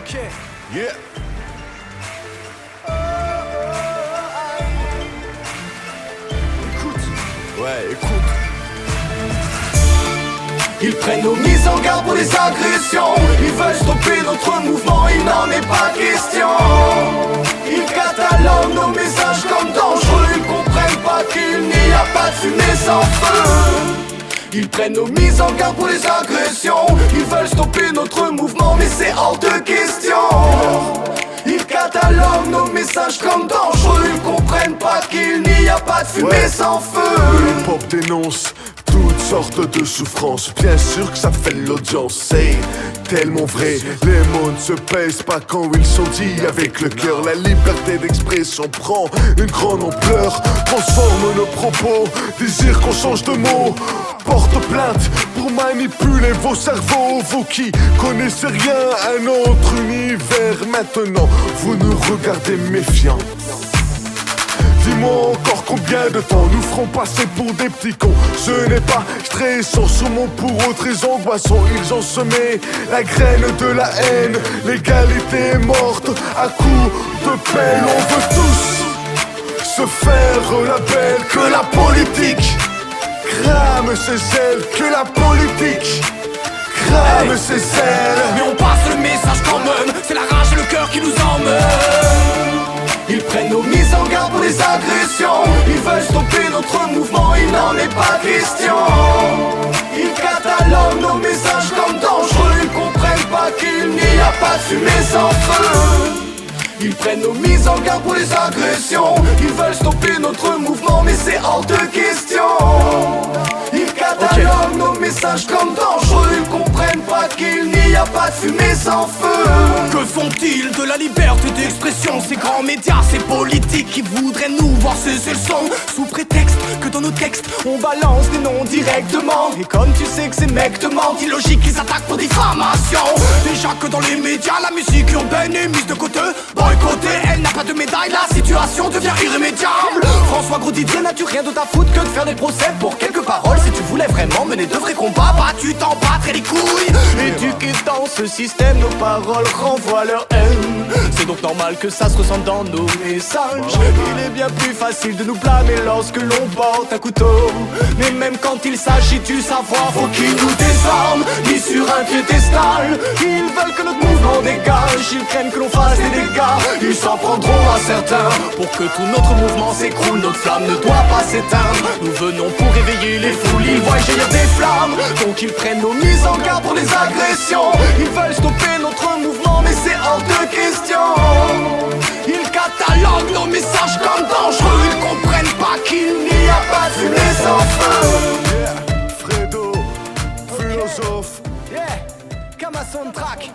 Ok. Yeah. Écoute. Ouais, écoute. Ils prennent nos mises en garde pour les agressions. Ils veulent stopper notre mouvement, il n'en est pas question. Ils cataloguent nos messages comme dangereux. Ils comprennent pas qu'il n'y a pas de fumée sans feu. Ils prennent nos mises en garde pour les agressions. Ils veulent stopper notre mouvement, mais c'est hors de question. Ils cataloguent nos messages comme dangereux. Ils comprennent pas qu'il n'y a pas de fumée sans feu. Le pop dénonce toutes sortes de souffrances. Bien sûr que ça fait l'audience, c'est tellement vrai. Les mots ne se pèsent pas quand ils sont dits avec le cœur. La liberté d'expression prend une grande ampleur, transforme nos propos, désire qu'on change de mots. Porte plainte pour manipuler vos cerveaux. Vous qui connaissez rien à notre univers, maintenant vous nous regardez méfiants. Dis-moi encore combien de temps nous ferons passer pour des petits cons. Ce n'est pas stressant, sûrement pour autres angoissants. Ils ont semé la graine de la haine. L'égalité est morte à coups de pelle. On veut tous se faire la belle. Que la politique crame ses ailes. Que la politique crame ses ailes. Mais on passe le message quand même. C'est la rage et le cœur qui nous emmènent. Ils prennent nos mises en garde pour les agressions. Ils veulent stopper notre mouvement, il n'en est pas question. Ils cataloguent nos messages comme dangereux. Ils comprennent pas qu'il n'y a pas de fumée sans feu. Ils prennent nos mises en garde pour les agressions. Ils veulent stopper notre mouvement, mais c'est hors de question. Ils cataloguent nos messages comme dangereux. Ils comprennent pas qu'il n'y a pas de fumée sans feu. Que font-ils de la liberté d'expression? Ces grands médias, ces politiques qui voudraient nous voir cesser le son, sous prétexte que dans nos textes on balance des noms directement. Et comme tu sais que ces mecs te mentent, illogique qu'ils attaquent pour diffamation. Déjà que dans les médias la musique urbaine est mise de côté, boycottée, elle n'a pas de médaille. La situation devient irrémédiable. François Grosdidier, n'as-tu rien de ta foutre que de faire des procès pour quelques paroles? Si tu voulais vraiment mener de vrais combats, bah tu t'en battrais les couilles. Éduqués dans ce système, nos paroles renvoient leur haine. C'est donc normal que ça se ressente dans nos messages. Il est bien plus facile de nous blâmer lorsque l'on porte un couteau. Mais même quand il s'agit du savoir, faut qu'ils nous désarment, mis sur un piédestal. Ils veulent que notre mouvement dégage, ils craignent que l'on fasse des dégâts. Ils s'en prendront à certains pour que tout notre mouvement s'écroule. Notre flamme ne doit pas s'éteindre. Nous venons pour réveiller les foules, ils voient jaillir des flammes. Donc ils prennent nos mises en garde pour les agressions. Ils veulent stopper notre mouvement, mais c'est hors de question. Ils cataloguent nos messages comme dangereux. Ils comprennent pas qu'il n'y a pas de fumée sans feu. Yeah, Fredo, philosophe. Yeah, comme un soundtrack.